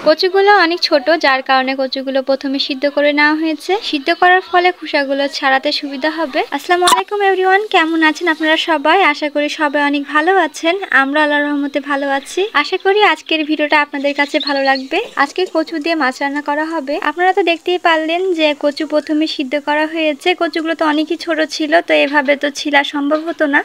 কচুগুলো অনেক ছোট, যার কারণে কচুগুলো প্রথমে সিদ্ধ করে নেওয়া হয়েছে। সিদ্ধ করার ফলে খোসাগুলো ছাড়াতে সুবিধা হবে। আসসালামু আলাইকুম এভরিওয়ান, কেমন আছেন আপনারা সবাই? আশা করি সবাই অনেক ভালো আছেন। আমরা আল্লাহর রহমতে ভালো আছি। আশা করি আজকের ভিডিওটা আপনাদের কাছে ভালো লাগবে। আজকে কচু দিয়ে মাছ রান্না করা হবে। আপনারা তো দেখতেই পারলেন যে কচু প্রথমে সিদ্ধ করা হয়েছে। কচুগুলো তো অনেকই ছোট ছিল, তো এভাবে তো ছিলা সম্ভব হতো না,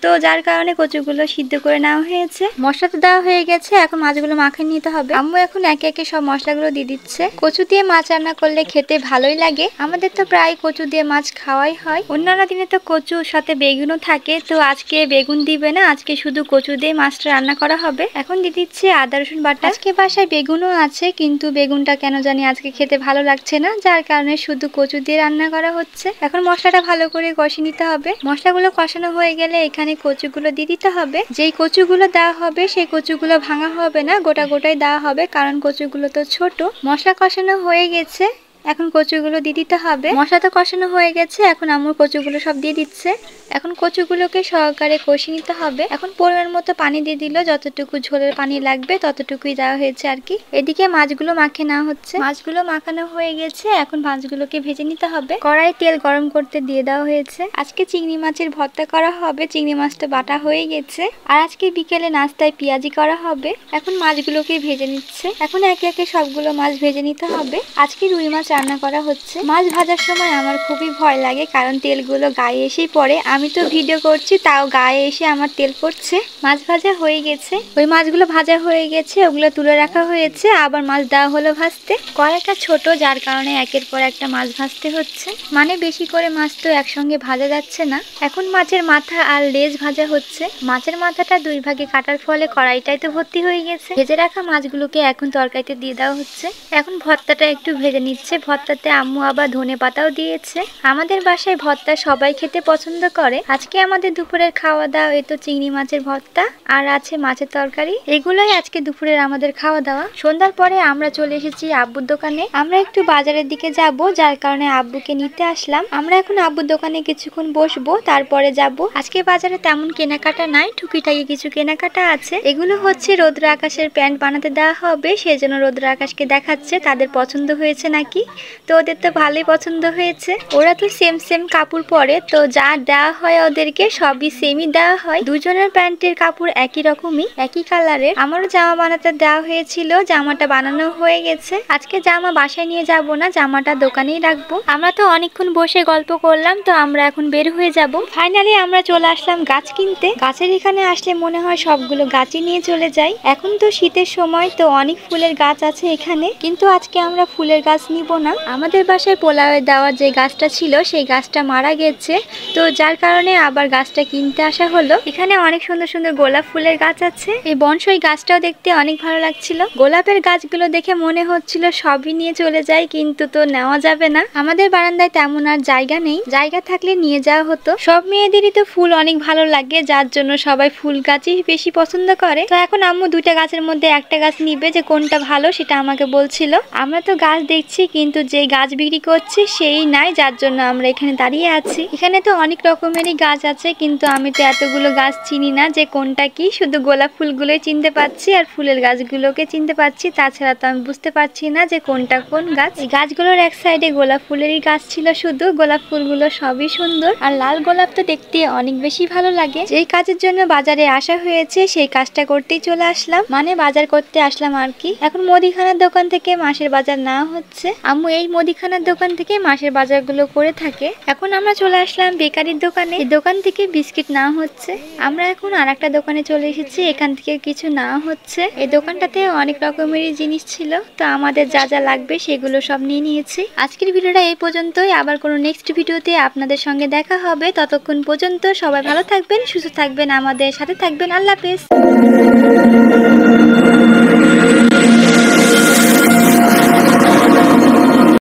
তো যার কারণে কচুগুলো সিদ্ধ করে নেওয়া হয়েছে। মশলা তো দেওয়া হয়ে গেছে, এখন মাছগুলো মাখিয়ে নিতে হবে। আম্মু এখন একে একে সব মশলাগুলো দিয়ে দিচ্ছে। কচু দিয়ে মাছ রান্না করলে খেতে ভালোই লাগে। আমাদের তো প্রায় কচু দিয়ে মাছ খাওয়াই হয়। অন্যান্য দিনে তো কচুর সাথে বেগুনও থাকে, তো আজকে বেগুন দিবে না, আজকে শুধু কচু দিয়ে মাছটা রান্না করা হবে। এখন দিয়ে দিচ্ছে আদা রসুন বাটা। আজকে বাসায় বেগুনও আছে, কিন্তু বেগুনটা কেন জানি আজকে খেতে ভালো লাগছে না, যার কারণে শুধু কচু দিয়ে রান্না করা হচ্ছে। এখন মশলাটা ভালো করে কষিয়ে নিতে হবে। মশলাগুলো কষানো হয়ে গেলে এখানে কচুগুলো দিয়ে দিতে হবে। যেই কচুগুলো দেওয়া হবে সেই কচুগুলো ভাঙা হবে না, গোটা গোটাই দেওয়া হবে, কারণ কচুগুলো তো ছোট। মশলা কষানো হয়ে গেছে, এখন কচুগুলো দিয়ে দিতে হবে। মশলা তো কষানো হয়ে গেছে, এখন আম্মু কচুগুলো সব দিয়ে দিচ্ছে। এখন কচুগুলোকে সহকারে কষিয়ে নিতে হবে। এখন পরিমাণ মতো পানি দিয়ে দিল, যতটুকু ঝোলের পানি লাগবে ততটুকুই দেওয়া হয়েছে আর কি। এদিকে মাছগুলো মাখিয়ে নেওয়া হচ্ছে। মাছগুলো মাখানো হয়ে গেছে, এখন মাছগুলোকে ভেজে নিতে হবে। কড়াই তেল গরম করতে দিয়ে দেওয়া হয়েছে। আজকে চিংড়ি মাছের ভর্তা করা হবে। চিংড়ি মাছটা বাটা হয়ে গেছে। আর আজকে বিকেলে নাস্তায় পেঁয়াজি করা হবে। এখন মাছগুলোকে ভেজে নিচ্ছে। এখন একে একে সবগুলো মাছ ভেজে নিতে হবে। আজকে রুই মাছ রান্না করা হচ্ছে। মাছ ভাজার সময় আমার খুবই ভয় লাগে, কারণ তেলগুলো গায়ে এসেই পড়ে। আমি তো ভিডিও করছি, তাও গায়ে এসে আমার তেল পড়ছে। মাছ ভাজা হয়ে গেছে, ওই মাছগুলো ভাজা হয়ে গেছে, ওগুলো তুলে রাখা হয়েছে। আবার মাছ দেওয়া হলো ভাজতে। কড়াইটা ছোট, যার কারণে একের পর একটা মাছ ভাজতে হচ্ছে। মানে বেশি করে মাছ তো একসঙ্গে ভাজা যাচ্ছে না। এখন মাছের মাথা আর লেজ ভাজা হচ্ছে। মাছের মাথাটা দুই ভাগে কাটার ফলে কড়াইটাই তো ভর্তি হয়ে গেছে। ভেজে রাখা মাছগুলোকে এখন তরকারিতে দিয়ে দেওয়া হচ্ছে। এখন ভর্তাটা একটু ভেজে নিচ্ছে। ভর্তাতে আম্মু আবার ধনে পাতাও দিয়েছে। আমাদের বাসায় ভর্তা সবাই খেতে পছন্দ করে। আজকে আমাদের দুপুরের খাওয়া দাওয়া এই তো চিংড়ি মাছের ভর্তা আর আছে মাছের তরকারি। এগুলোই আজকে দুপুরের আমাদের খাওয়া দাওয়া। সন্ধ্যার পরে আমরা চলে এসেছি আব্বুর দোকানে। আমরা একটু বাজারের দিকে যাব, যার কারণে আব্বুকে নিতে আসলাম। আমরা এখন আব্বুর দোকানে কিছুক্ষণ বসবো, তারপরে যাব। আজকে বাজারে তেমন কেনাকাটা নাই, টুকিটাকি কিছু কেনাকাটা আছে। এগুলো হচ্ছে রৌদ্র আকাশের প্যান্ট বানাতে দেওয়া হবে, সেজন্য রৌদ্র আকাশকে দেখাচ্ছে তাদের পছন্দ হয়েছে নাকি। তো ওদের তো ভালোই পছন্দ হয়েছে। ওরা তো সেম সেম কাপড় পরে, তো যা দেওয়া হয় ওদেরকে সবই সেমই দেওয়া হয়। দুজনের প্যান্টের কাপড় একই রকমই, একই কালারের। আমারও জামা বানাতে দেওয়া হয়েছিল, জামাটা বানানো হয়ে গেছে। আজকে জামা বাসায় নিয়ে যাব না, জামাটা দোকানেই রাখবো। আমরা তো অনেকক্ষণ বসে গল্প করলাম, তো আমরা এখন বের হয়ে যাব। ফাইনালি আমরা চলে আসলাম গাছ কিনতে। গাছের এখানে আসলে মনে হয় সবগুলো গাছই নিয়ে চলে যাই। এখন তো শীতের সময়, তো অনেক ফুলের গাছ আছে এখানে, কিন্তু আজকে আমরা ফুলের গাছ নিব না। আমাদের বাসায় পোলাওয়ে দেওয়ার যে গাছটা ছিল সেই গাছটা মারা গেছে, তো যার কারণে আবার গাছটা কিনতে আসা হলো। এখানে অনেক সুন্দর সুন্দর গোলাপ ফুলের গাছ আছে। এই বনসাই গাছটাও দেখতে অনেক ভালো লাগছিল। গোলাপের গাছগুলো দেখে মনে হচ্ছিল সবই নিয়ে চলে যায়, কিন্তু তো নেওয়া যাবে না। আমাদের বারান্দায় তেমন আর জায়গা নেই, জায়গা থাকলে নিয়ে যাওয়া হতো। সব মেয়েদেরই তো ফুল অনেক ভালো লাগে, যার জন্য সবাই ফুল গাছই বেশি পছন্দ করে। তো এখন আম্মু দুইটা গাছের মধ্যে একটা গাছ নিবে, যে কোনটা ভালো সেটা আমাকে বলছিল। আমরা তো গাছ দেখছি, কিন্তু যে গাছ বিক্রি করছে সেই নাই, যার জন্য আমরা এখানে দাঁড়িয়ে আছি। এখানে তো অনেক রকমেরই গাছ আছে, কিন্তু আমি তো এতগুলো গাছ চিনি না যে কোনটা কি। শুধু গোলাপ ফুলগুলোই চিনতে পারছি আর ফুলের গাছগুলোকে চিনতে পারছি, তাছাড়া তো আমি বুঝতে পারছি না যে কোনটা কোন গাছ। এই গাছগুলোর এক সাইডে গোলাপ ফুলেরই গাছ ছিল শুধু। গোলাপ ফুলগুলো সবই সুন্দর, আর লাল গোলাপ তো দেখতে অনেক বেশি ভালো লাগে। যেই কাজের জন্য বাজারে আসা হয়েছে সেই কাজটা করতেই চলে আসলাম, মানে বাজার করতে আসলাম আর কি। এখন মুদিখানার দোকান থেকে মাসের বাজার নেওয়া হচ্ছে। আম্মু এই মুদিখানার দোকান থেকে মাসের বাজারগুলো করে থাকে। এখন আমরা চলে আসলাম বেকারির দোকানে। এই দোকান থেকে বিস্কিট নেওয়া হচ্ছে। আমরা এখন আর একটা দোকানে চলে এসেছি, এখান থেকে কিছু নেওয়া হচ্ছে। এই দোকানটাতে অনেক রকমেরই জিনিস ছিল, তো আমাদের যা যা লাগবে সেগুলো সব নিয়ে নিয়েছি। আজকের ভিডিওটা এই পর্যন্তই। আবার কোনো নেক্সট ভিডিওতে আপনাদের সঙ্গে দেখা হবে। ততক্ষণ পর্যন্ত সবাই ভালো থাকবেন, সুস্থ থাকবেন, আমাদের সাথে থাকবেন। আল্লাহ হাফেজ।